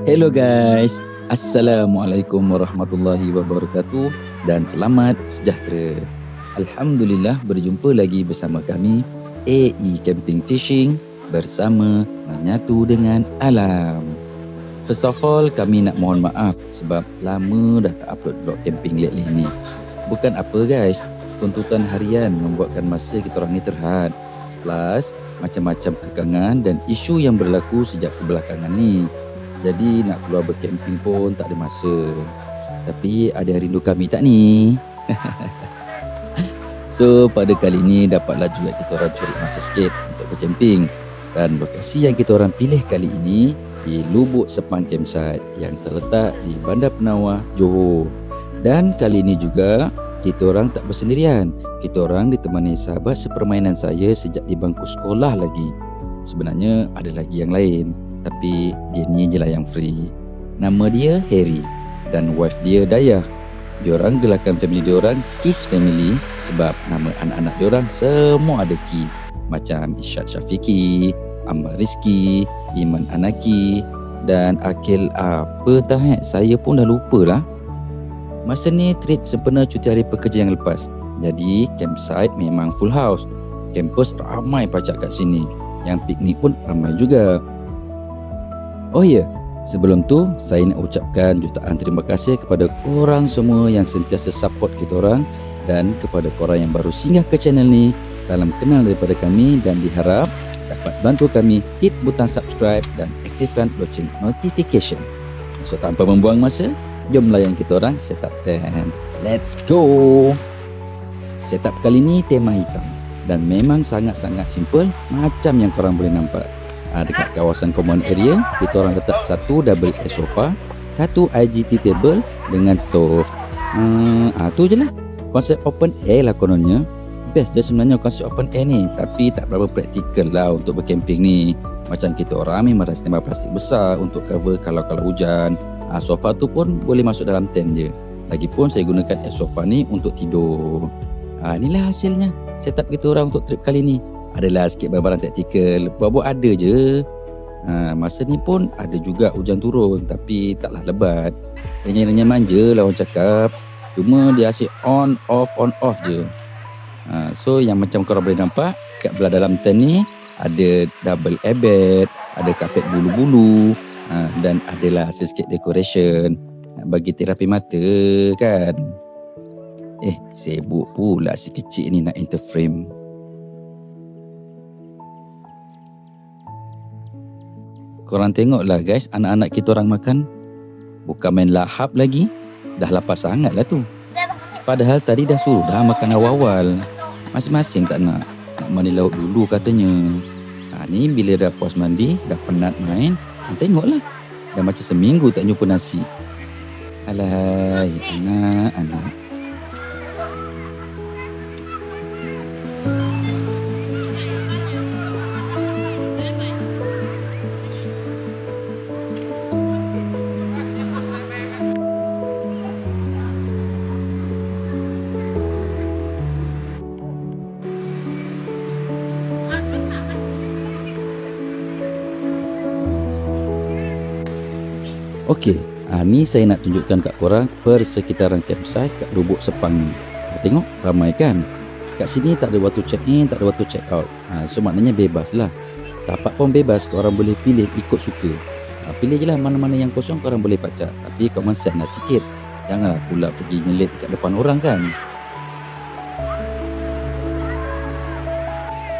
Hello guys, Assalamualaikum warahmatullahi wabarakatuh dan selamat sejahtera. Alhamdulillah berjumpa lagi bersama kami AE Camping Fishing bersama Menyatu dengan Alam. First of all, kami nak mohon maaf sebab lama dah tak upload vlog camping lately ni. Bukan apa guys, tuntutan harian membuatkan masa kita orang ni terhad. Plus, macam-macam kekangan dan isu yang berlaku sejak kebelakangan ni. Jadi nak keluar bercamping pun tak ada masa. Tapi ada yang rindu kami tak ni? So pada kali ni dapatlah juga kita orang curi masa sikit untuk bercamping. Dan lokasi yang kita orang pilih kali ini di Lubuk Sepang Campsite yang terletak di Bandar Penawar, Johor. Dan kali ini juga kita orang tak bersendirian. Kita orang ditemani sahabat sepermainan saya sejak di bangku sekolah lagi. Sebenarnya ada lagi yang lain, tapi dia ni je lah yang free. Nama dia Harry dan wife dia Dayah. Diorang gelarkan family diorang Kiss Family sebab nama anak-anak diorang semua ada Ki. Macam Isyad Syafiqi, Amal Rizki, Iman Anaki dan Akil apa tak saya pun dah lupa lah. Masa ni trip sempena cuti hari pekerja yang lepas. Jadi campsite memang full house. Campus ramai pacak kat sini. Yang piknik pun ramai juga. Oh ya, sebelum tu saya nak ucapkan jutaan terima kasih kepada korang semua yang sentiasa support kita orang dan kepada korang yang baru singgah ke channel ni. Salam kenal daripada kami dan diharap dapat bantu kami hit butang subscribe dan aktifkan loceng notification. So tanpa membuang masa, jom layan kita orang setup 10. Let's go! Setup kali ni tema hitam dan memang sangat-sangat simple macam yang korang boleh nampak. Dekat kawasan common area, kita orang letak satu double A sofa, satu IGT table dengan stove. Tu je lah. Konsep open air lah kononnya. Best je sebenarnya konsep open air ni, tapi tak berapa praktikal lah untuk bercamping ni. Macam kita orang memang dah standby plastik besar untuk cover kalau hujan. Sofa tu pun boleh masuk dalam tent je. Lagipun saya gunakan air sofa ni untuk tidur. Inilah hasilnya setup kita orang untuk trip kali ni. Adalah sikit barang-barang taktikal, buat-buat ada je. Masa ni pun ada juga hujan turun, tapi taklah lebat. Renyah-renyah manja lah orang cakap. Cuma dia asyik on off je. So yang macam korang boleh nampak, kat belah dalam tent ni ada double airbed, ada kapet bulu-bulu, dan adalah sikit decoration nak bagi terapi mata kan. Sibuk pula si kecil ni nak interframe. Korang tengoklah guys, anak-anak kita orang makan. Bukan main lahap lagi, dah lapar sangat lah tu. Padahal tadi dah suruh dah makan awal-awal. Masing-masing tak nak mandi laut dulu katanya. Ni bila dah puas mandi, dah penat main, tengoklah. Dah macam seminggu tak jumpa nasi. Alahai, anak-anak. Okey, ni saya nak tunjukkan kat korang persekitaran campsite kat Lubuk Sepang ni. Tengok, ramai kan? Kat sini tak ada waktu check in, tak ada waktu check out. So maknanya bebas lah. Tapak pun bebas, korang boleh pilih ikut suka. Pilih je lah mana-mana yang kosong korang boleh pacak. Tapi common sense lah sikit. Janganlah pula pergi nyelit dekat depan orang kan.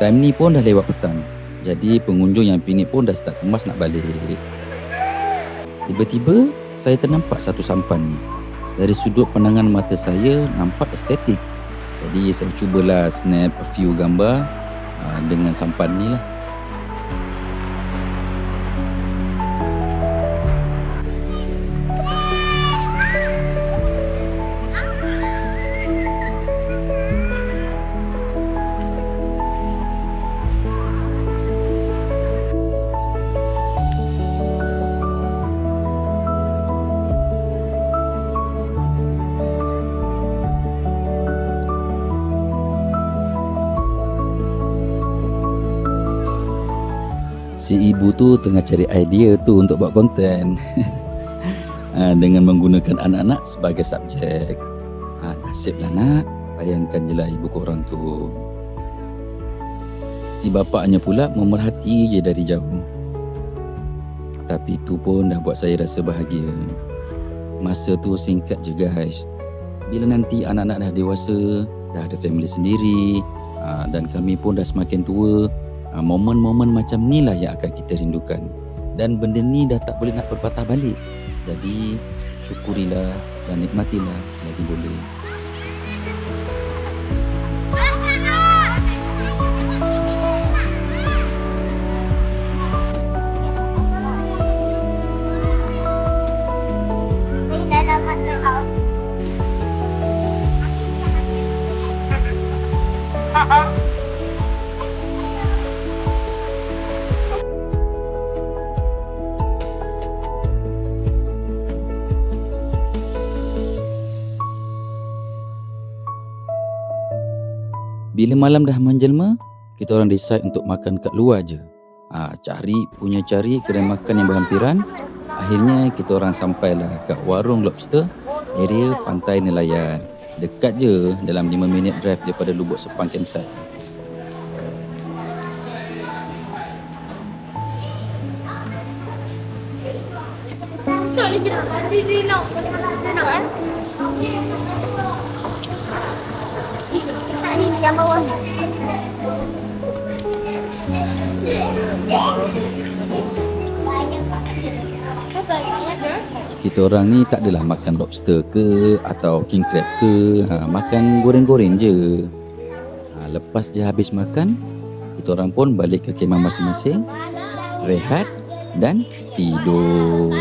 Time ni pun dah lewat petang. Jadi pengunjung yang piknik pun dah start kemas nak balik. Tiba-tiba saya ternampak satu sampan ni. Dari sudut pandangan mata saya nampak estetik. Jadi saya cubalah snap a few gambar dengan sampan ni lah. Si ibu tu tengah cari idea tu untuk buat konten dengan menggunakan anak-anak sebagai subjek. Nasiblah nak, bayangkan je lah ibu korang tu. Si bapaknya pula memerhati je dari jauh. Tapi tu pun dah buat saya rasa bahagia. Masa tu singkat je guys. Bila nanti anak-anak dah dewasa, dah ada family sendiri, dan kami pun dah semakin tua, momen-momen macam ni lah yang akan kita rindukan. Dan benda ni dah tak boleh nak berpatah balik. Jadi syukurilah dan nikmatilah selagi boleh. Bila malam dah menjelma, kita orang decide untuk makan kat luar je. Cari kedai makan yang berhampiran. Akhirnya kita orang sampailah kat warung lobster, area Pantai Nelayan. Dekat je, dalam 5 minit drive daripada Lubuk Sepang campsite. Yang bawah ni. Kita orang ni tak adalah makan lobster ke atau king crab ke, makan goreng-goreng je. Lepas je habis makan, kita orang pun balik ke kemah masing-masing, rehat dan tidur.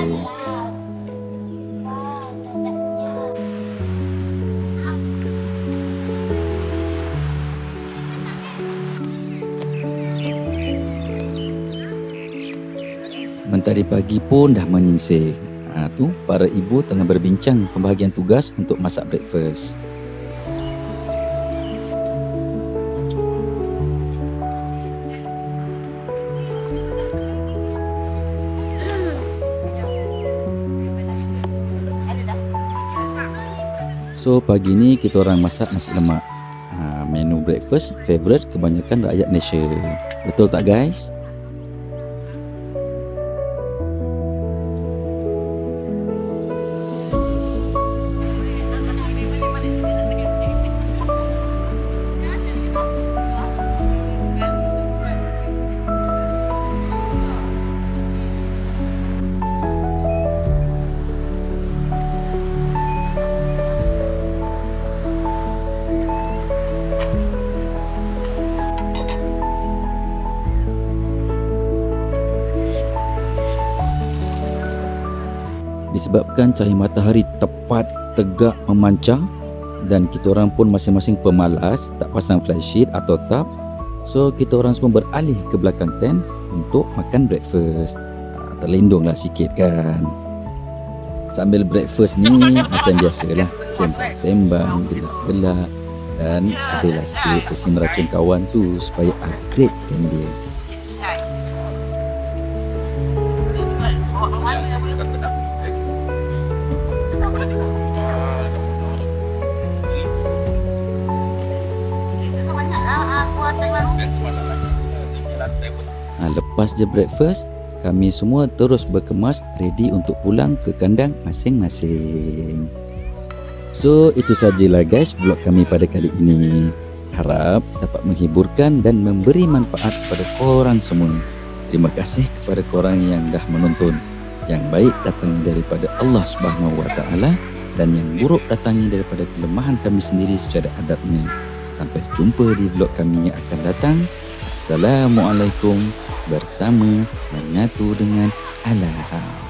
Mentari pagi pun dah menyingsing. Tu para ibu tengah berbincang pembahagian tugas untuk masak breakfast. So pagi ni kita orang masak nasi lemak. Menu breakfast favourite kebanyakan rakyat Malaysia. Betul tak guys? Disebabkan cahaya matahari tepat tegak memancar dan kita orang pun masing-masing pemalas tak pasang flashlight atau tap, so kita orang semua beralih ke belakang tent untuk makan breakfast. Terlindunglah sikit kan. Sambil breakfast ni macam biasalah, sembang-sembang, gelak-gelak, dan adalah sikit sesi meracun kawan tu supaya upgrade kan dia. Lepas je breakfast, kami semua terus berkemas ready untuk pulang ke kandang masing-masing. So itu sajalah guys vlog kami pada kali ini. Harap dapat menghiburkan dan memberi manfaat kepada korang semua. Terima kasih kepada korang yang dah menonton. Yang baik datangnya daripada Allah Subhanahu Wa Taala dan yang buruk datangnya daripada kelemahan kami sendiri secara adabnya. Sampai jumpa di vlog kami yang akan datang. Assalamualaikum. Bersama menyatu dengan Allah.